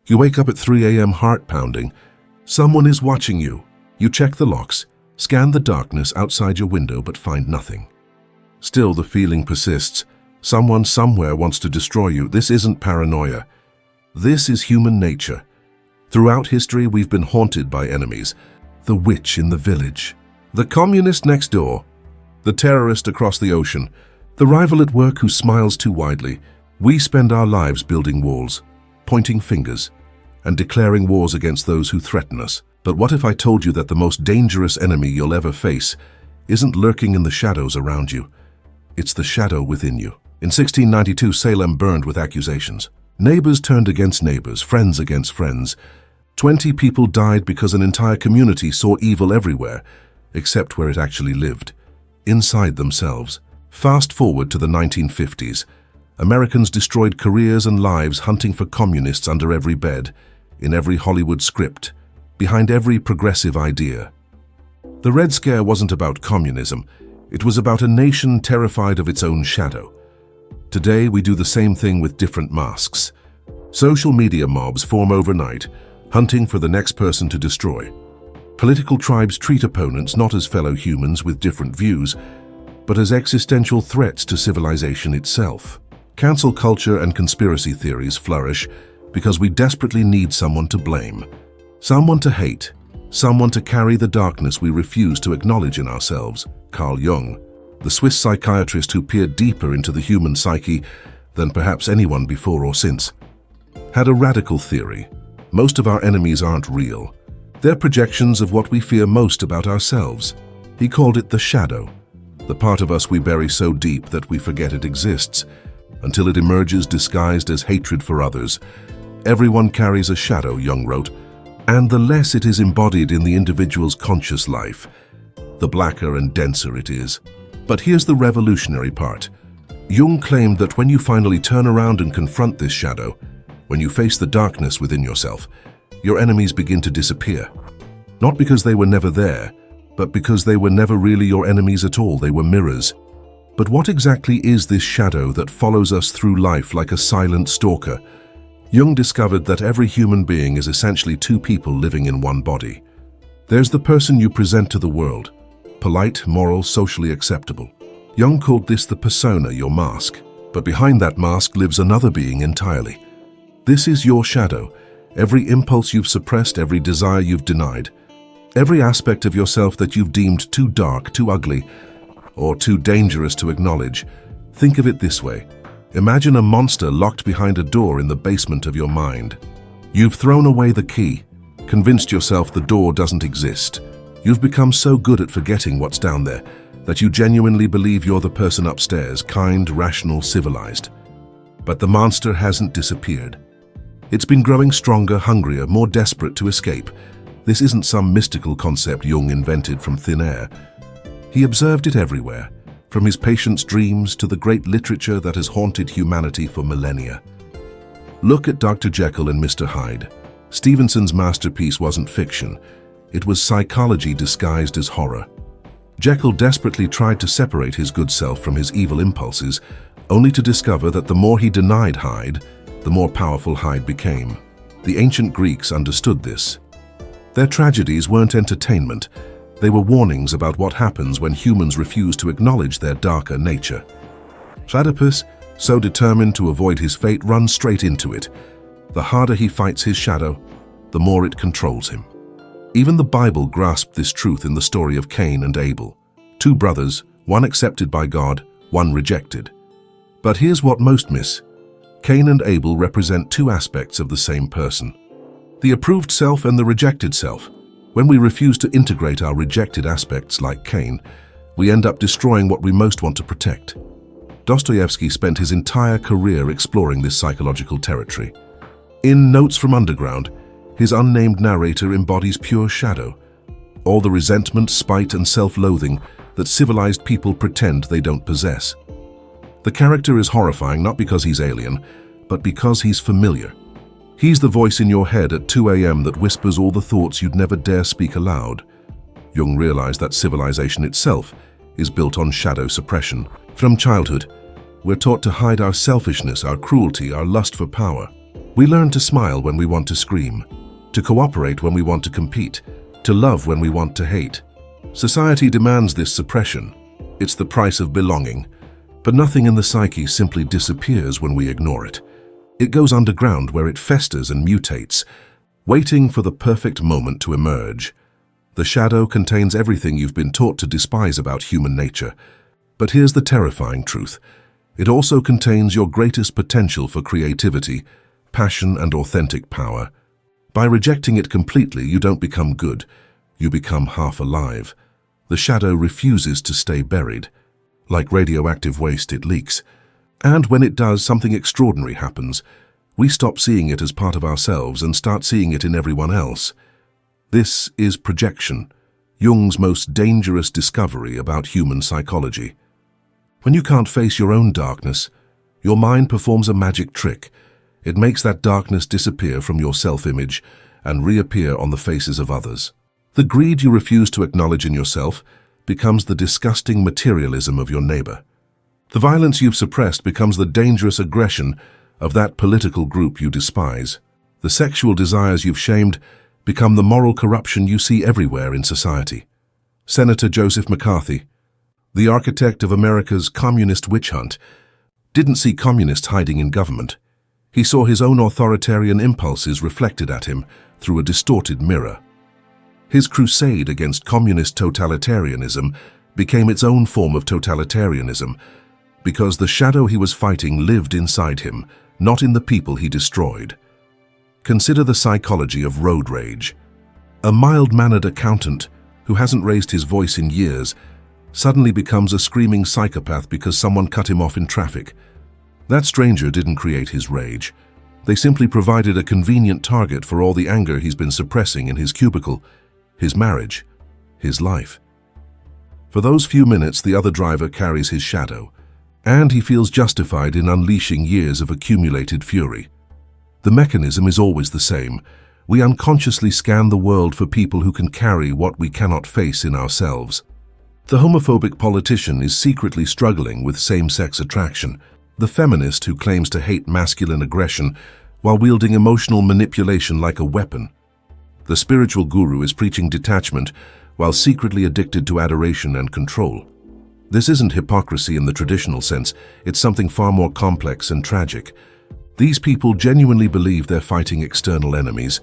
You wake up at 3 a.m. heart pounding. Someone is watching you. You check the locks, scan the darkness outside your window but find nothing. Still, the feeling persists. Someone somewhere wants to destroy you. This isn't paranoia. This is human nature. Throughout history, we've been haunted by enemies. The witch in the village, the communist next door, the terrorist across the ocean, the rival at work who smiles too widely. We spend our lives building walls, pointing fingers, and declaring wars against those who threaten us. But what if I told you that the most dangerous enemy you'll ever face isn't lurking in the shadows around you? It's the shadow within you. In 1692, Salem burned with accusations. Neighbors turned against neighbors, friends against friends. 20 people died because an entire community saw evil everywhere, except where it actually lived, inside themselves. Fast forward to the 1950s. Americans destroyed careers and lives hunting for communists under every bed, in every Hollywood script, behind every progressive idea. The Red Scare wasn't about communism. It was about a nation terrified of its own shadow. Today, we do the same thing with different masks. Social media mobs form overnight, hunting for the next person to destroy. Political tribes treat opponents not as fellow humans with different views, but as existential threats to civilization itself. Cancel culture and conspiracy theories flourish because we desperately need someone to blame, someone to hate, someone to carry the darkness we refuse to acknowledge in ourselves. Carl Jung, the Swiss psychiatrist who peered deeper into the human psyche than perhaps anyone before or since, had a radical theory. Most of our enemies aren't real. They're projections of what we fear most about ourselves. He called it the shadow, the part of us we bury so deep that we forget it exists, until it emerges disguised as hatred for others. Everyone carries a shadow, Jung wrote, and the less it is embodied in the individual's conscious life, the blacker and denser it is. But here's the revolutionary part. Jung claimed that when you finally turn around and confront this shadow, when you face the darkness within yourself, your enemies begin to disappear. Not because they were never there, but because they were never really your enemies at all. They were mirrors. But what exactly is this shadow that follows us through life like a silent stalker? Jung discovered that every human being is essentially two people living in one body. There's the person you present to the world, polite, moral, socially acceptable. Jung called this the persona, your mask. But behind that mask lives another being entirely. This is your shadow, every impulse you've suppressed, every desire you've denied, every aspect of yourself that you've deemed too dark, too ugly, or too dangerous to acknowledge. Think of it this way. Imagine a monster locked behind a door in the basement of your mind. You've thrown away the key, convinced yourself the door doesn't exist. You've become so good at forgetting what's down there that you genuinely believe you're the person upstairs, kind, rational, civilized. But the monster hasn't disappeared. It's been growing stronger, hungrier, more desperate to escape. This isn't some mystical concept Jung invented from thin air. He observed it everywhere, from his patient's dreams to the great literature that has haunted humanity for millennia. Look at Dr. Jekyll and Mr. Hyde. Stevenson's masterpiece wasn't fiction. It was psychology disguised as horror. Jekyll desperately tried to separate his good self from his evil impulses, only to discover that the more he denied Hyde, the more powerful Hyde became. The ancient Greeks understood this. Their tragedies weren't entertainment. They were warnings about what happens when humans refuse to acknowledge their darker nature. Oedipus, so determined to avoid his fate, runs straight into it. The harder he fights his shadow, the more it controls him. Even the Bible grasped this truth in the story of Cain and Abel. Two brothers, one accepted by God, one rejected. But here's what most miss. Cain and Abel represent two aspects of the same person. The approved self and the rejected self. When we refuse to integrate our rejected aspects like Cain, we end up destroying what we most want to protect. Dostoevsky spent his entire career exploring this psychological territory. In Notes from Underground, his unnamed narrator embodies pure shadow, all the resentment, spite, and self-loathing that civilized people pretend they don't possess. The character is horrifying not because he's alien, but because he's familiar. He's the voice in your head at 2 a.m. that whispers all the thoughts you'd never dare speak aloud. Jung realized that civilization itself is built on shadow suppression. From childhood, we're taught to hide our selfishness, our cruelty, our lust for power. We learn to smile when we want to scream, to cooperate when we want to compete, to love when we want to hate. Society demands this suppression. It's the price of belonging. But nothing in the psyche simply disappears when we ignore it. It goes underground where it festers and mutates, waiting for the perfect moment to emerge. The shadow contains everything you've been taught to despise about human nature. But here's the terrifying truth. It also contains your greatest potential for creativity, passion, and authentic power. By rejecting it completely, you don't become good. You become half alive. The shadow refuses to stay buried. Like radioactive waste, it leaks. And when it does, something extraordinary happens. We stop seeing it as part of ourselves and start seeing it in everyone else. This is projection, Jung's most dangerous discovery about human psychology. When you can't face your own darkness, your mind performs a magic trick. It makes that darkness disappear from your self-image and reappear on the faces of others. The greed you refuse to acknowledge in yourself becomes the disgusting materialism of your neighbor. The violence you've suppressed becomes the dangerous aggression of that political group you despise. The sexual desires you've shamed become the moral corruption you see everywhere in society. Senator Joseph McCarthy, the architect of America's communist witch hunt, didn't see communists hiding in government. He saw his own authoritarian impulses reflected at him through a distorted mirror. His crusade against communist totalitarianism became its own form of totalitarianism because the shadow he was fighting lived inside him, not in the people he destroyed. Consider the psychology of road rage. A mild-mannered accountant who hasn't raised his voice in years suddenly becomes a screaming psychopath because someone cut him off in traffic. That stranger didn't create his rage. They simply provided a convenient target for all the anger he's been suppressing in his cubicle, his marriage, his life. For those few minutes, the other driver carries his shadow, and he feels justified in unleashing years of accumulated fury. The mechanism is always the same. We unconsciously scan the world for people who can carry what we cannot face in ourselves. The homophobic politician is secretly struggling with same-sex attraction. The feminist who claims to hate masculine aggression while wielding emotional manipulation like a weapon. The spiritual guru is preaching detachment while secretly addicted to adoration and control. This isn't hypocrisy in the traditional sense, it's something far more complex and tragic. These people genuinely believe they're fighting external enemies,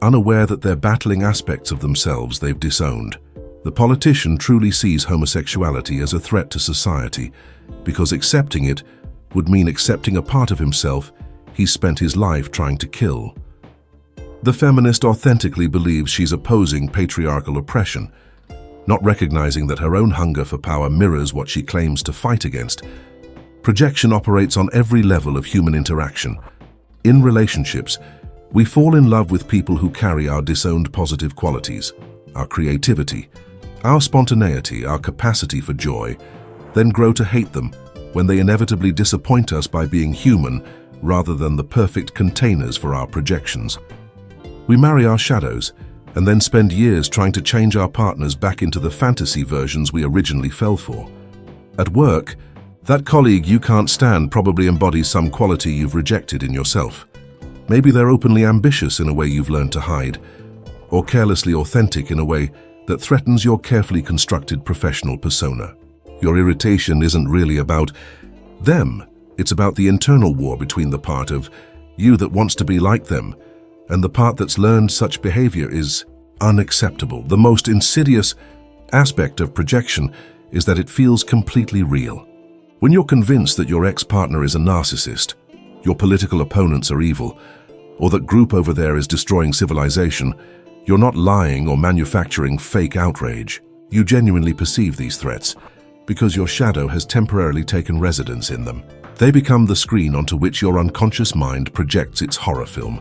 unaware that they're battling aspects of themselves they've disowned. The politician truly sees homosexuality as a threat to society, because accepting it would mean accepting a part of himself he's spent his life trying to kill. The feminist authentically believes she's opposing patriarchal oppression, not recognizing that her own hunger for power mirrors what she claims to fight against. Projection operates on every level of human interaction. In relationships, we fall in love with people who carry our disowned positive qualities, our creativity, our spontaneity, our capacity for joy, then grow to hate them when they inevitably disappoint us by being human rather than the perfect containers for our projections. We marry our shadows and then spend years trying to change our partners back into the fantasy versions we originally fell for. At work, that colleague you can't stand probably embodies some quality you've rejected in yourself. Maybe they're openly ambitious in a way you've learned to hide, or carelessly authentic in a way that threatens your carefully constructed professional persona. Your irritation isn't really about them, it's about the internal war between the part of you that wants to be like them and the part that's learned such behavior is unacceptable. The most insidious aspect of projection is that it feels completely real. When you're convinced that your ex-partner is a narcissist, your political opponents are evil, or that group over there is destroying civilization, you're not lying or manufacturing fake outrage. You genuinely perceive these threats because your shadow has temporarily taken residence in them. They become the screen onto which your unconscious mind projects its horror film.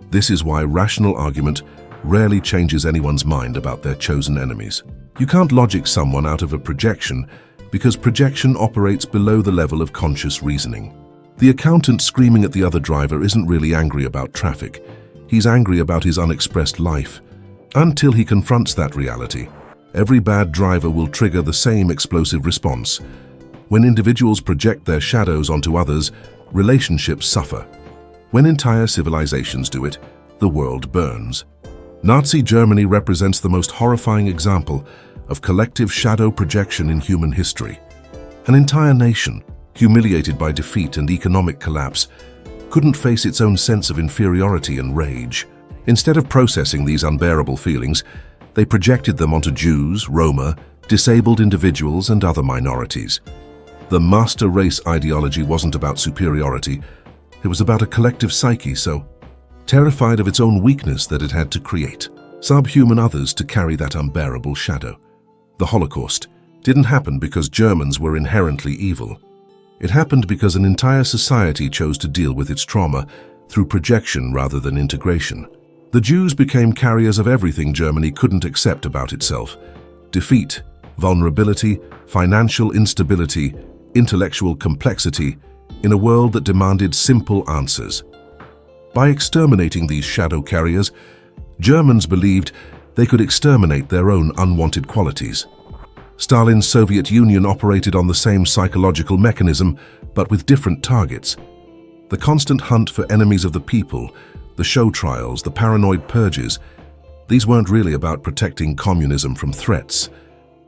This is why rational argument rarely changes anyone's mind about their chosen enemies. You can't logic someone out of a projection because projection operates below the level of conscious reasoning. The accountant screaming at the other driver isn't really angry about traffic. He's angry about his unexpressed life. Until he confronts that reality, every bad driver will trigger the same explosive response. When individuals project their shadows onto others, relationships suffer. When entire civilizations do it, the world burns. Nazi Germany represents the most horrifying example of collective shadow projection in human history. An entire nation, humiliated by defeat and economic collapse, couldn't face its own sense of inferiority and rage. Instead of processing these unbearable feelings, they projected them onto Jews, Roma, disabled individuals, and other minorities. The master race ideology wasn't about superiority, it was about a collective psyche so terrified of its own weakness that it had to create subhuman others to carry that unbearable shadow. The Holocaust didn't happen because Germans were inherently evil. It happened because an entire society chose to deal with its trauma through projection rather than integration. The Jews became carriers of everything Germany couldn't accept about itself: defeat, vulnerability, financial instability, intellectual complexity, in a world that demanded simple answers. By exterminating these shadow carriers, Germans believed they could exterminate their own unwanted qualities. Stalin's Soviet Union operated on the same psychological mechanism, but with different targets. The constant hunt for enemies of the people, the show trials, the paranoid purges, these weren't really about protecting communism from threats.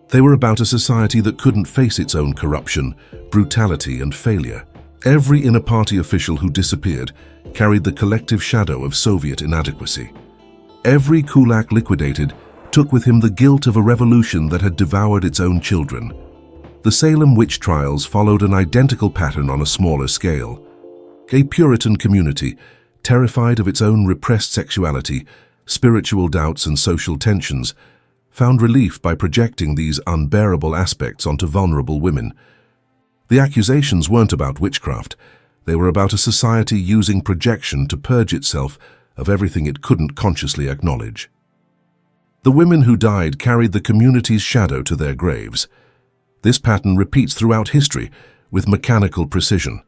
They were about a society that couldn't face its own corruption, brutality, and failure. Every inner-party official who disappeared carried the collective shadow of Soviet inadequacy. Every kulak liquidated took with him the guilt of a revolution that had devoured its own children. The Salem witch trials followed an identical pattern on a smaller scale. A Puritan community, terrified of its own repressed sexuality, spiritual doubts, and social tensions, found relief by projecting these unbearable aspects onto vulnerable women. The accusations weren't about witchcraft. They were about a society using projection to purge itself of everything it couldn't consciously acknowledge. The women who died carried the community's shadow to their graves. This pattern repeats throughout history with mechanical precision.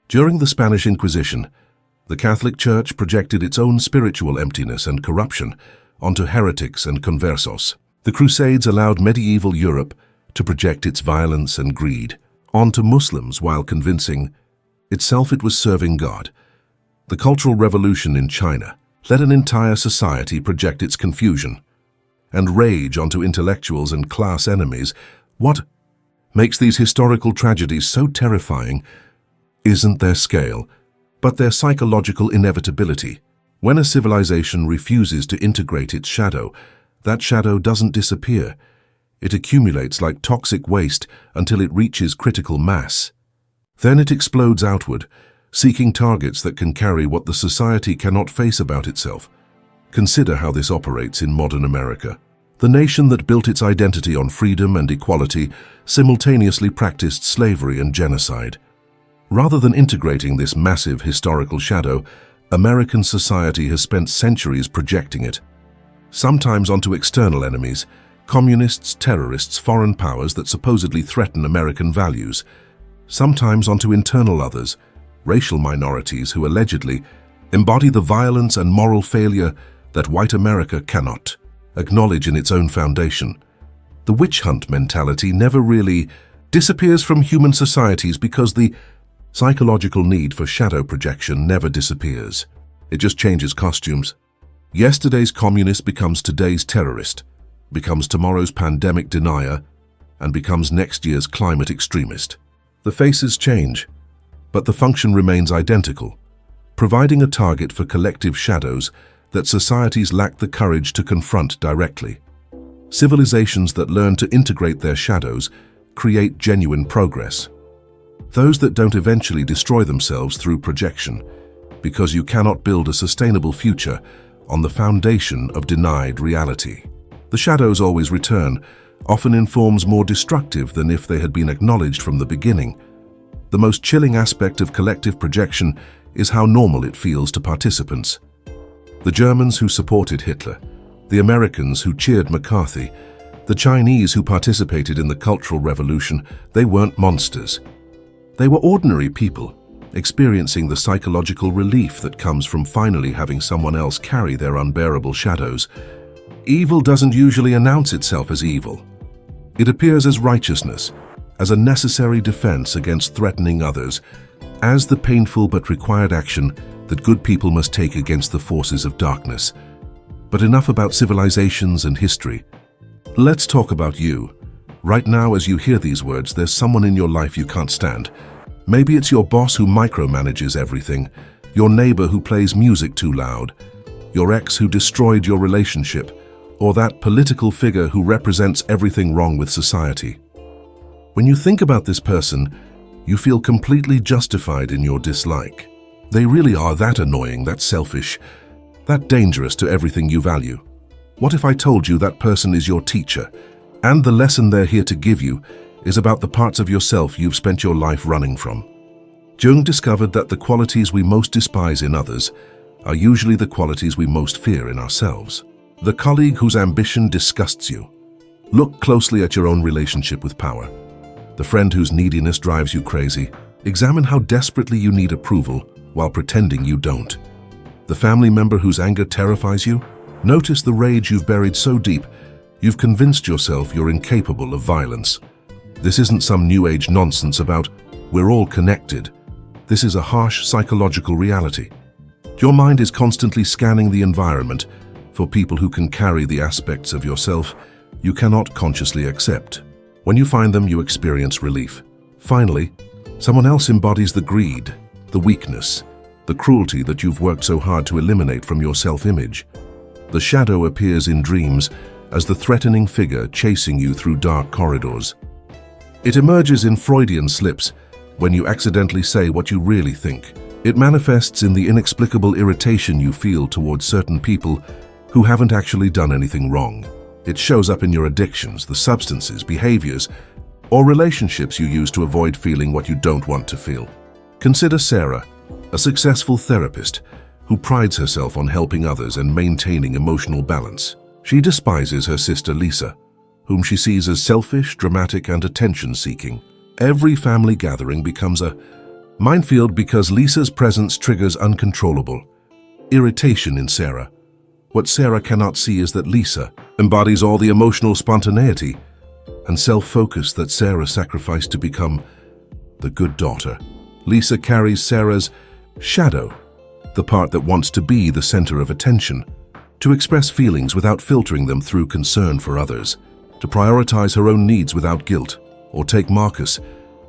During the Spanish Inquisition, the Catholic Church projected its own spiritual emptiness and corruption onto heretics and conversos. The Crusades allowed medieval Europe to project its violence and greed onto Muslims while convincing itself it was serving God. The Cultural Revolution in China let an entire society project its confusion and rage onto intellectuals and class enemies. What makes these historical tragedies so terrifying isn't their scale, but their psychological inevitability. When a civilization refuses to integrate its shadow, that shadow doesn't disappear. It accumulates like toxic waste until it reaches critical mass. Then it explodes outward, seeking targets that can carry what the society cannot face about itself. Consider how this operates in modern America. The nation that built its identity on freedom and equality simultaneously practiced slavery and genocide. Rather than integrating this massive historical shadow, American society has spent centuries projecting it, sometimes onto external enemies, communists, terrorists, foreign powers that supposedly threaten American values, sometimes onto internal others, racial minorities who allegedly embody the violence and moral failure that white America cannot acknowledge in its own foundation. The witch hunt mentality never really disappears from human societies because the psychological need for shadow projection never disappears. It just changes costumes. Yesterday's communist becomes today's terrorist, becomes tomorrow's pandemic denier, and becomes next year's climate extremist. The faces change, but the function remains identical, providing a target for collective shadows that societies lack the courage to confront directly. Civilizations that learn to integrate their shadows create genuine progress. Those that don't eventually destroy themselves through projection, because you cannot build a sustainable future on the foundation of denied reality. The shadows always return, often in forms more destructive than if they had been acknowledged from the beginning. The most chilling aspect of collective projection is how normal it feels to participants. The Germans who supported Hitler, the Americans who cheered McCarthy, the Chinese who participated in the Cultural Revolution, they weren't monsters. They were ordinary people, experiencing the psychological relief that comes from finally having someone else carry their unbearable shadows. Evil doesn't usually announce itself as evil. It appears as righteousness, as a necessary defense against threatening others, as the painful but required action that good people must take against the forces of darkness. But enough about civilizations and history. Let's talk about you. Right now, as you hear these words, there's someone in your life you can't stand. Maybe it's your boss who micromanages everything, your neighbor who plays music too loud, your ex who destroyed your relationship, or that political figure who represents everything wrong with society. When you think about this person, you feel completely justified in your dislike. They really are that annoying, that selfish, that dangerous to everything you value. What if I told you that person is your teacher, and the lesson they're here to give you is about the parts of yourself you've spent your life running from? Jung discovered that the qualities we most despise in others are usually the qualities we most fear in ourselves. The colleague whose ambition disgusts you. Look closely at your own relationship with power. The friend whose neediness drives you crazy. Examine how desperately you need approval while pretending you don't. The family member whose anger terrifies you. Notice the rage you've buried so deep, you've convinced yourself you're incapable of violence. This isn't some new age nonsense about we're all connected. This is a harsh psychological reality. Your mind is constantly scanning the environment for people who can carry the aspects of yourself you cannot consciously accept. When you find them, you experience relief. Finally, someone else embodies the greed, the weakness, the cruelty that you've worked so hard to eliminate from your self-image. The shadow appears in dreams as the threatening figure chasing you through dark corridors. It emerges in Freudian slips when you accidentally say what you really think. It manifests in the inexplicable irritation you feel towards certain people who haven't actually done anything wrong. It shows up in your addictions, the substances, behaviors, or relationships you use to avoid feeling what you don't want to feel. Consider Sarah, a successful therapist who prides herself on helping others and maintaining emotional balance. She despises her sister Lisa, whom she sees as selfish, dramatic, and attention-seeking. Every family gathering becomes a minefield because Lisa's presence triggers uncontrollable irritation in Sarah. What Sarah cannot see is that Lisa embodies all the emotional spontaneity and self-focus that Sarah sacrificed to become the good daughter. Lisa carries Sarah's shadow, the part that wants to be the center of attention, to express feelings without filtering them through concern for others, to prioritize her own needs without guilt. Or take Marcus,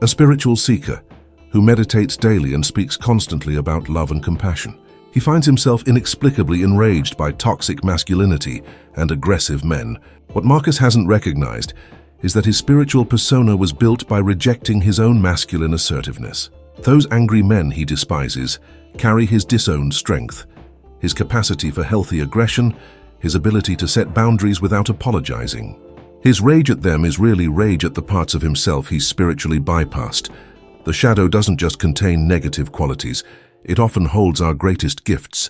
a spiritual seeker who meditates daily and speaks constantly about love and compassion. He finds himself inexplicably enraged by toxic masculinity and aggressive men. What Marcus hasn't recognized is that his spiritual persona was built by rejecting his own masculine assertiveness. Those angry men he despises carry his disowned strength, his capacity for healthy aggression, his ability to set boundaries without apologizing. His rage at them is really rage at the parts of himself he's spiritually bypassed. The shadow doesn't just contain negative qualities, it often holds our greatest gifts.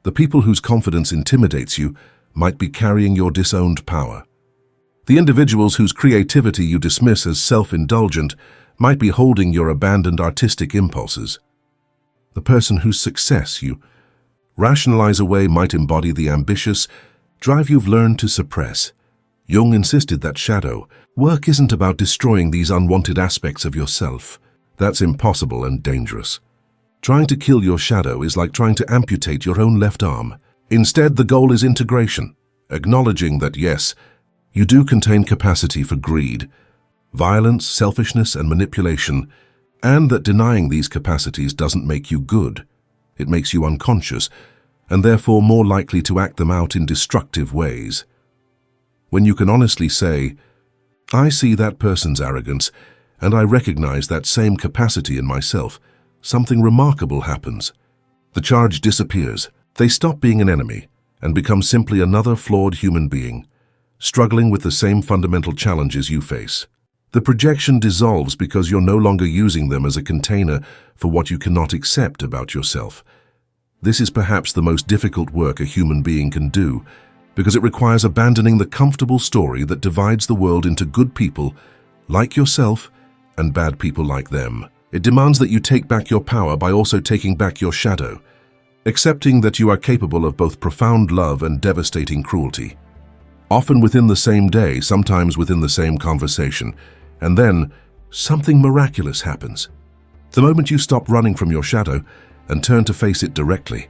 The people whose confidence intimidates you might be carrying your disowned power. The individuals whose creativity you dismiss as self-indulgent might be holding your abandoned artistic impulses. The person whose success you rationalize away might embody the ambitious drive you've learned to suppress. Jung insisted that shadow work isn't about destroying these unwanted aspects of yourself. That's impossible and dangerous. Trying to kill your shadow is like trying to amputate your own left arm. Instead, the goal is integration, acknowledging that yes, you do contain capacity for greed, violence, selfishness, and manipulation, and that denying these capacities doesn't make you good. It makes you unconscious, and therefore more likely to act them out in destructive ways. When you can honestly say, I see that person's arrogance, and I recognize that same capacity in myself, something remarkable happens. The charge disappears. They stop being an enemy and become simply another flawed human being, struggling with the same fundamental challenges you face. The projection dissolves because you're no longer using them as a container for what you cannot accept about yourself. This is perhaps the most difficult work a human being can do, because it requires abandoning the comfortable story that divides the world into good people like yourself and bad people like them. It demands that you take back your power by also taking back your shadow, accepting that you are capable of both profound love and devastating cruelty. Often within the same day, sometimes within the same conversation, and then something miraculous happens. The moment you stop running from your shadow, and turn to face it directly,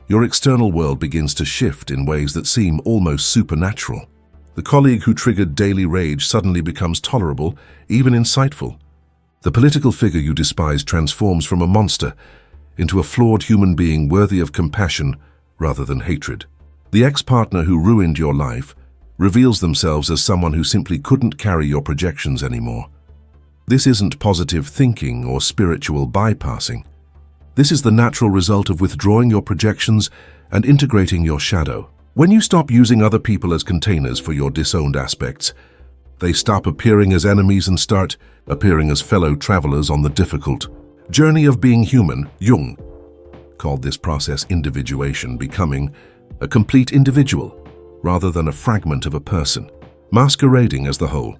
your external world begins to shift in ways that seem almost supernatural. The colleague who triggered daily rage suddenly becomes tolerable, even insightful. The political figure you despise transforms from a monster into a flawed human being worthy of compassion rather than hatred. The ex-partner who ruined your life reveals themselves as someone who simply couldn't carry your projections anymore. This isn't positive thinking or spiritual bypassing. This is the natural result of withdrawing your projections and integrating your shadow. When you stop using other people as containers for your disowned aspects, they stop appearing as enemies and start appearing as fellow travelers on the difficult journey of being human. Jung called this process individuation, becoming a complete individual rather than a fragment of a person, masquerading as the whole.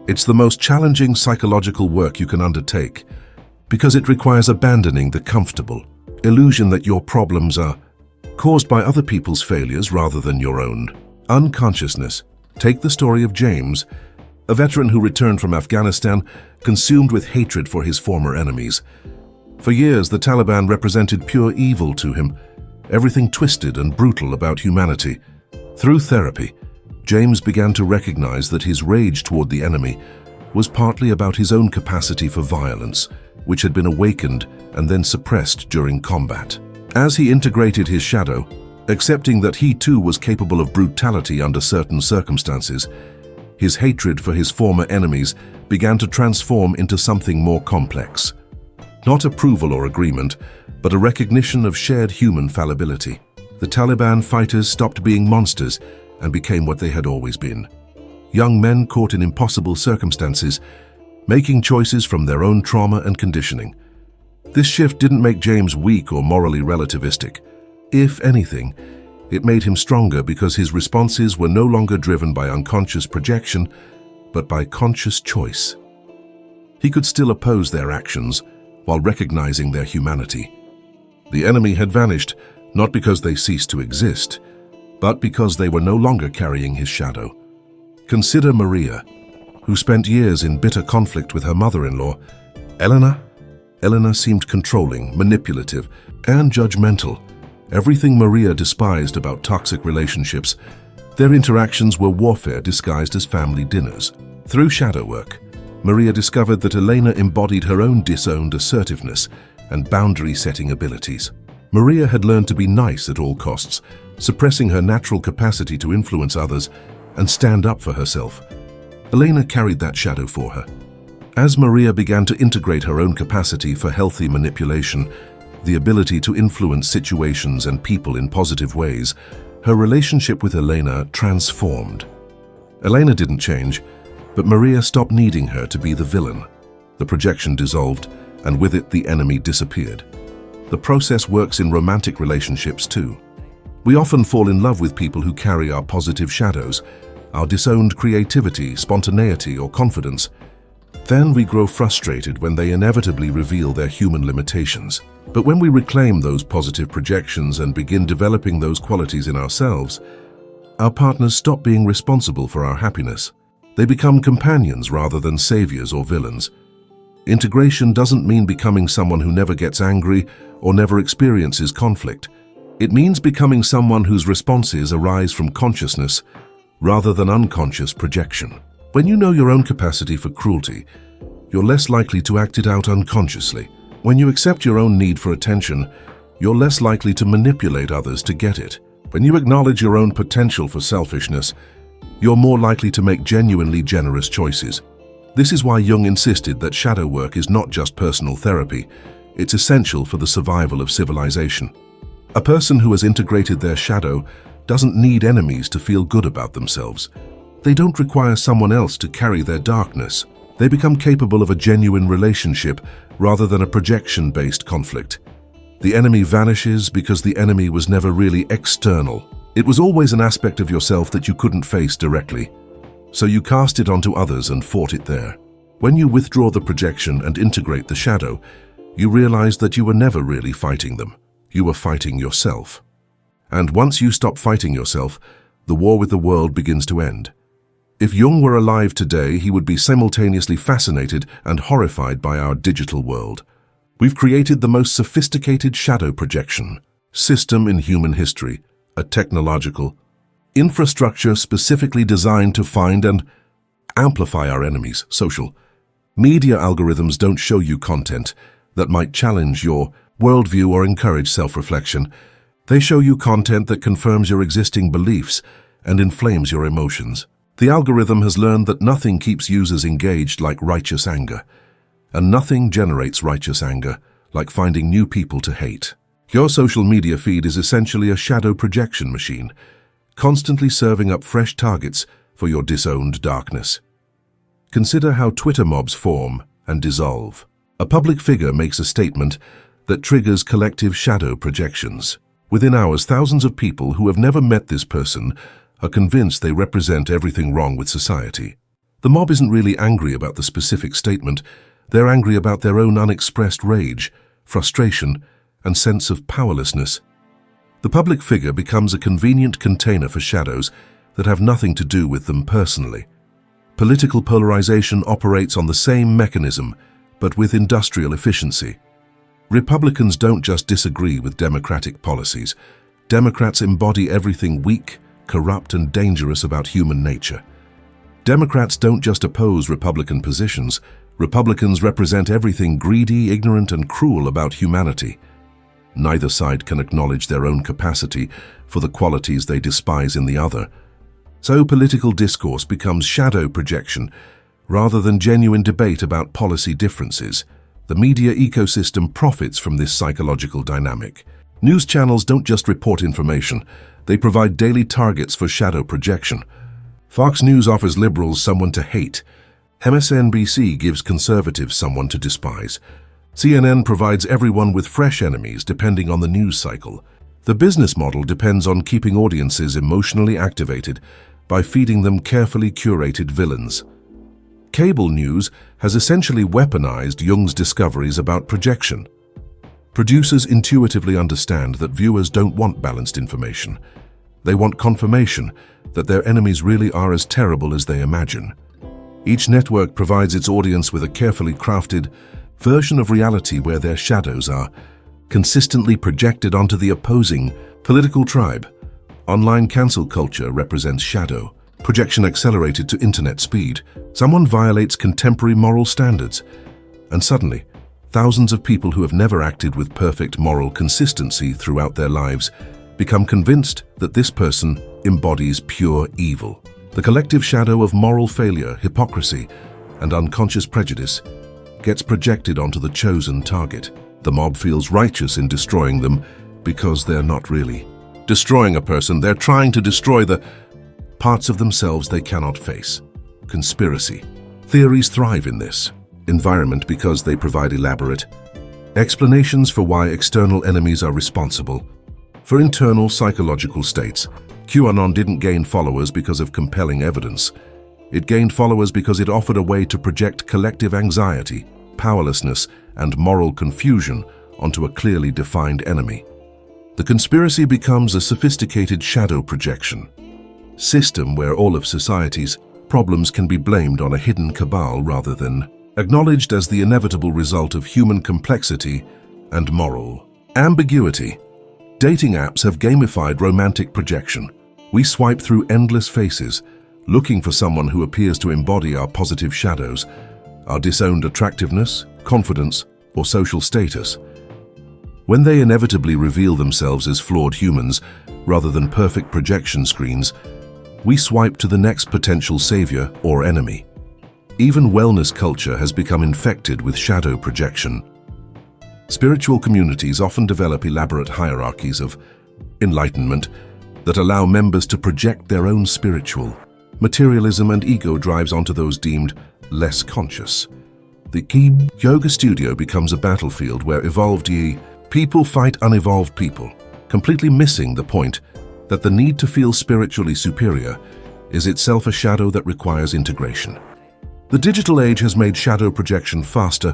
It's the most challenging psychological work you can undertake because it requires abandoning the comfortable illusion that your problems are caused by other people's failures rather than your own. Unconsciousness. Take the story of James, a veteran who returned from Afghanistan consumed with hatred for his former enemies. For years, the Taliban represented pure evil to him, everything twisted and brutal about humanity. Through therapy, James began to recognize that his rage toward the enemy was partly about his own capacity for violence, which had been awakened and then suppressed during combat. As he integrated his shadow, accepting that he too was capable of brutality under certain circumstances, his hatred for his former enemies began to transform into something more complex. Not approval or agreement, but a recognition of shared human fallibility. The Taliban fighters stopped being monsters and became what they had always been. Young men caught in impossible circumstances, making choices from their own trauma and conditioning. This shift didn't make James weak or morally relativistic. If anything, it made him stronger because his responses were no longer driven by unconscious projection, but by conscious choice. He could still oppose their actions while recognizing their humanity. The enemy had vanished, not because they ceased to exist, but because they were no longer carrying his shadow. Consider Maria, who spent years in bitter conflict with her mother-in-law. Elena seemed controlling, manipulative, and judgmental. Everything Maria despised about toxic relationships, their interactions were warfare disguised as family dinners. Through shadow work, Maria discovered that Elena embodied her own disowned assertiveness and boundary-setting abilities. Maria had learned to be nice at all costs, suppressing her natural capacity to influence others and stand up for herself. Elena carried that shadow for her. As Maria began to integrate her own capacity for healthy manipulation, the ability to influence situations and people in positive ways, her relationship with Elena transformed. Elena didn't change, but Maria stopped needing her to be the villain. The projection dissolved, and with it the enemy disappeared. The process works in romantic relationships too. We often fall in love with people who carry our positive shadows, our disowned creativity, spontaneity, or confidence. Then we grow frustrated when they inevitably reveal their human limitations. But when we reclaim those positive projections and begin developing those qualities in ourselves, our partners stop being responsible for our happiness. They become companions rather than saviors or villains. Integration doesn't mean becoming someone who never gets angry or never experiences conflict. It means becoming someone whose responses arise from consciousness rather than unconscious projection. When you know your own capacity for cruelty, you're less likely to act it out unconsciously. When you accept your own need for attention, you're less likely to manipulate others to get it. When you acknowledge your own potential for selfishness, you're more likely to make genuinely generous choices. This is why Jung insisted that shadow work is not just personal therapy, it's essential for the survival of civilization. A person who has integrated their shadow doesn't need enemies to feel good about themselves. They don't require someone else to carry their darkness. They become capable of a genuine relationship rather than a projection-based conflict. The enemy vanishes because the enemy was never really external. It was always an aspect of yourself that you couldn't face directly. So you cast it onto others and fought it there. When you withdraw the projection and integrate the shadow, you realize that you were never really fighting them. You were fighting yourself. And once you stop fighting yourself, the war with the world begins to end. If Jung were alive today, he would be simultaneously fascinated and horrified by our digital world. We've created the most sophisticated shadow projection system in human history, a technological infrastructure specifically designed to find and amplify our enemies. Social media algorithms don't show you content that might challenge your worldview or encourage self-reflection. They show you content that confirms your existing beliefs and inflames your emotions. The algorithm has learned that nothing keeps users engaged like righteous anger, and nothing generates righteous anger like finding new people to hate. Your social media feed is essentially a shadow projection machine, constantly serving up fresh targets for your disowned darkness. Consider how Twitter mobs form and dissolve. A public figure makes a statement that triggers collective shadow projections. Within hours, thousands of people who have never met this person are convinced they represent everything wrong with society. The mob isn't really angry about the specific statement. They're angry about their own unexpressed rage, frustration, and sense of powerlessness. The public figure becomes a convenient container for shadows that have nothing to do with them personally. Political polarization operates on the same mechanism, but with industrial efficiency. Republicans don't just disagree with Democratic policies. Democrats embody everything weak, corrupt, and dangerous about human nature. Democrats don't just oppose Republican positions. Republicans represent everything greedy, ignorant, and cruel about humanity. Neither side can acknowledge their own capacity for the qualities they despise in the other. So political discourse becomes shadow projection rather than genuine debate about policy differences. The media ecosystem profits from this psychological dynamic. News channels don't just report information, they provide daily targets for shadow projection. Fox News offers liberals someone to hate. MSNBC gives conservatives someone to despise. CNN provides everyone with fresh enemies depending on the news cycle. The business model depends on keeping audiences emotionally activated by feeding them carefully curated villains. Cable news has essentially weaponized Jung's discoveries about projection. Producers intuitively understand that viewers don't want balanced information. They want confirmation that their enemies really are as terrible as they imagine. Each network provides its audience with a carefully crafted version of reality where their shadows are consistently projected onto the opposing political tribe. Online cancel culture represents shadow projection accelerated to internet speed. Someone violates contemporary moral standards, and suddenly, thousands of people who have never acted with perfect moral consistency throughout their lives become convinced that this person embodies pure evil. The collective shadow of moral failure, hypocrisy, and unconscious prejudice gets projected onto the chosen target. The mob feels righteous in destroying them because they're not really destroying a person. They're trying to destroy the parts of themselves they cannot face. Conspiracy theories thrive in this environment because they provide elaborate explanations for why external enemies are responsible for internal psychological states. QAnon didn't gain followers because of compelling evidence. It gained followers because it offered a way to project collective anxiety, powerlessness, and moral confusion onto a clearly defined enemy. The conspiracy becomes a sophisticated shadow projection system where all of society's problems can be blamed on a hidden cabal rather than acknowledged as the inevitable result of human complexity and moral ambiguity. Dating apps have gamified romantic projection. We swipe through endless faces, looking for someone who appears to embody our positive shadows, our disowned attractiveness, confidence, or social status. When they inevitably reveal themselves as flawed humans rather than perfect projection screens, we swipe to the next potential savior or enemy. Even wellness culture has become infected with shadow projection. Spiritual communities often develop elaborate hierarchies of enlightenment that allow members to project their own spiritual materialism and ego drives onto those deemed less conscious. The key yoga studio becomes a battlefield where evolved people fight unevolved people, completely missing the point that the need to feel spiritually superior is itself a shadow that requires integration. The digital age has made shadow projection faster,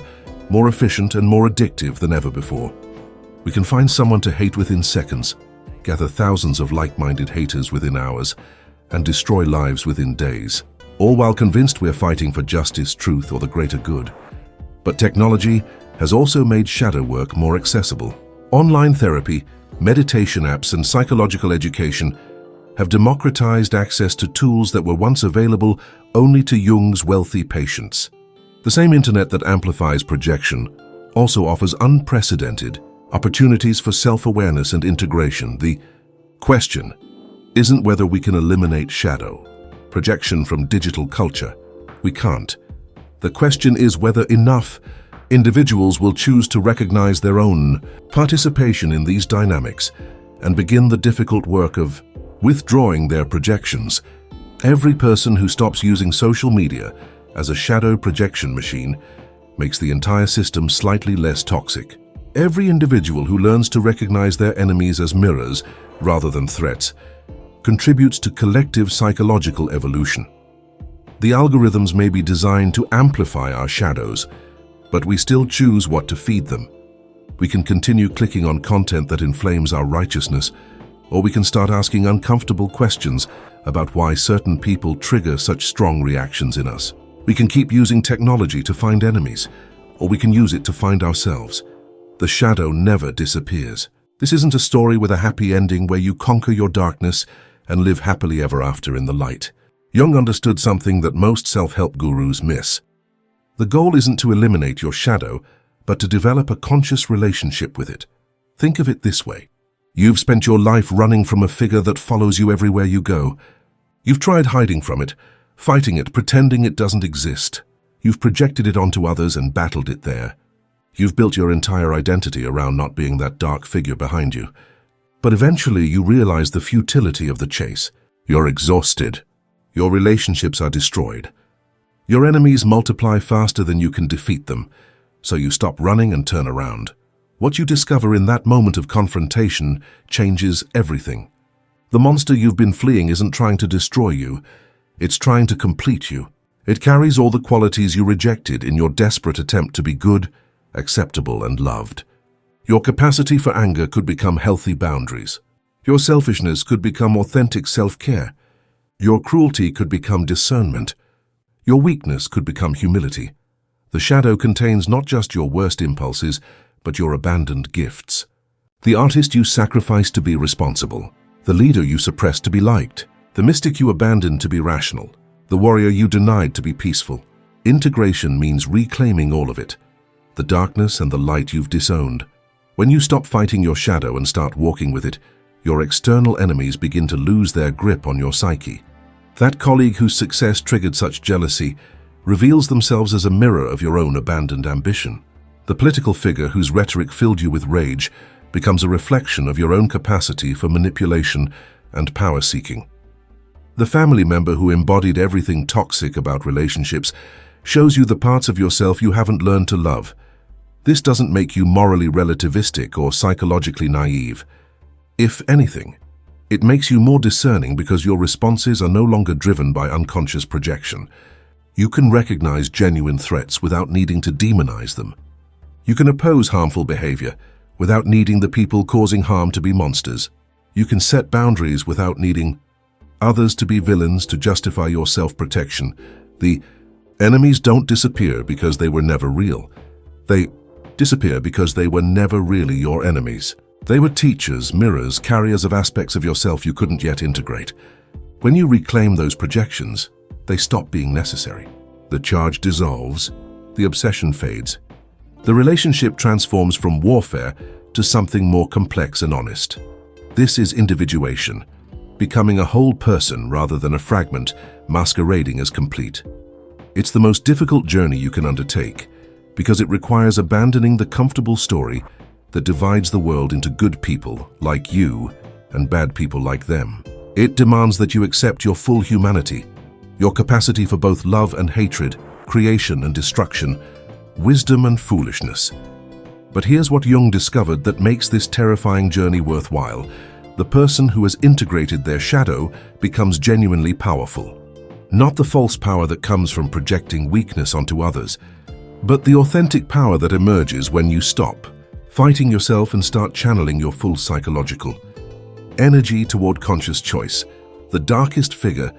more efficient, and more addictive than ever before. We can find someone to hate within seconds, gather thousands of like-minded haters within hours, and destroy lives within days, all while convinced we're fighting for justice, truth, or the greater good. But technology has also made shadow work more accessible. Online therapy, meditation apps, and psychological education have democratized access to tools that were once available only to Jung's wealthy patients. The same internet that amplifies projection also offers unprecedented opportunities for self-awareness and integration. The question isn't whether we can eliminate shadow projection from digital culture. We can't. The question is whether enough individuals will choose to recognize their own participation in these dynamics and begin the difficult work of withdrawing their projections. Every person who stops using social media as a shadow projection machine makes the entire system slightly less toxic. Every individual who learns to recognize their enemies as mirrors rather than threats contributes to collective psychological evolution. The algorithms may be designed to amplify our shadows, but we still choose what to feed them. We can continue clicking on content that inflames our righteousness, or we can start asking uncomfortable questions about why certain people trigger such strong reactions in us. We can keep using technology to find enemies, or we can use it to find ourselves. The shadow never disappears. This isn't a story with a happy ending where you conquer your darkness and live happily ever after in the light. Jung understood something that most self-help gurus miss. The goal isn't to eliminate your shadow, but to develop a conscious relationship with it. Think of it this way. You've spent your life running from a figure that follows you everywhere you go. You've tried hiding from it, fighting it, pretending it doesn't exist. You've projected it onto others and battled it there. You've built your entire identity around not being that dark figure behind you. But eventually you realize the futility of the chase. You're exhausted. Your relationships are destroyed. Your enemies multiply faster than you can defeat them, so you stop running and turn around. What you discover in that moment of confrontation changes everything. The monster you've been fleeing isn't trying to destroy you, it's trying to complete you. It carries all the qualities you rejected in your desperate attempt to be good, acceptable, and loved. Your capacity for anger could become healthy boundaries. Your selfishness could become authentic self-care. Your cruelty could become discernment. Your weakness could become humility. The shadow contains not just your worst impulses, but your abandoned gifts. The artist you sacrificed to be responsible. The leader you suppressed to be liked. The mystic you abandoned to be rational. The warrior you denied to be peaceful. Integration means reclaiming all of it. The darkness and the light you've disowned. When you stop fighting your shadow and start walking with it, your external enemies begin to lose their grip on your psyche. That colleague whose success triggered such jealousy reveals themselves as a mirror of your own abandoned ambition. The political figure whose rhetoric filled you with rage becomes a reflection of your own capacity for manipulation and power-seeking. The family member who embodied everything toxic about relationships shows you the parts of yourself you haven't learned to love. This doesn't make you morally relativistic or psychologically naive. If anything, it makes you more discerning because your responses are no longer driven by unconscious projection. You can recognize genuine threats without needing to demonize them. You can oppose harmful behavior without needing the people causing harm to be monsters. You can set boundaries without needing others to be villains to justify your self-protection. The enemies don't disappear because they were never real. They disappear because they were never really your enemies. They were teachers, mirrors, carriers of aspects of yourself you couldn't yet integrate. When you reclaim those projections, they stop being necessary. The charge dissolves, the obsession fades. The relationship transforms from warfare to something more complex and honest. This is individuation, becoming a whole person rather than a fragment masquerading as complete. It's the most difficult journey you can undertake because it requires abandoning the comfortable story that divides the world into good people like you and bad people like them. It demands that you accept your full humanity, your capacity for both love and hatred, creation and destruction, wisdom and foolishness. But here's what Jung discovered that makes this terrifying journey worthwhile. The person who has integrated their shadow becomes genuinely powerful. Not the false power that comes from projecting weakness onto others, but the authentic power that emerges when you stop fighting yourself and start channeling your full psychological energy toward conscious choice. The darkest figure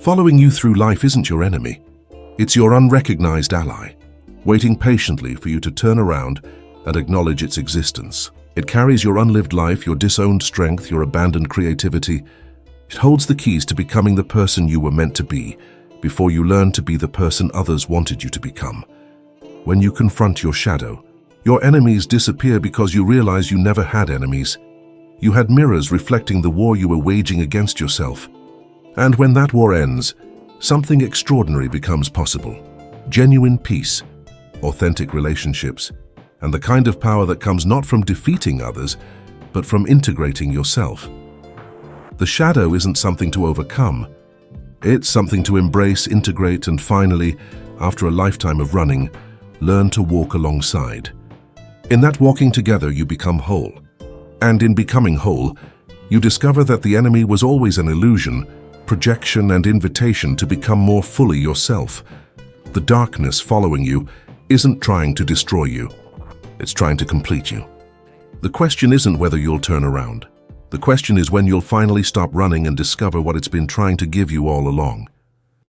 following you through life isn't your enemy. It's your unrecognized ally. waiting patiently for you to turn around and acknowledge its existence. It carries your unlived life, your disowned strength, your abandoned creativity. It holds the keys to becoming the person you were meant to be before you learn to be the person others wanted you to become. When you confront your shadow, your enemies disappear because you realize you never had enemies. You had mirrors reflecting the war you were waging against yourself. And when that war ends, something extraordinary becomes possible. Genuine peace, authentic relationships, and the kind of power that comes not from defeating others, but from integrating yourself. The shadow isn't something to overcome. It's something to embrace, integrate, and finally, after a lifetime of running, learn to walk alongside. In that walking together, you become whole. And in becoming whole, you discover that the enemy was always an illusion, projection, and invitation to become more fully yourself. The darkness following you isn't trying to destroy you. It's trying to complete you. The question isn't whether you'll turn around. The question is when you'll finally stop running and discover what it's been trying to give you all along.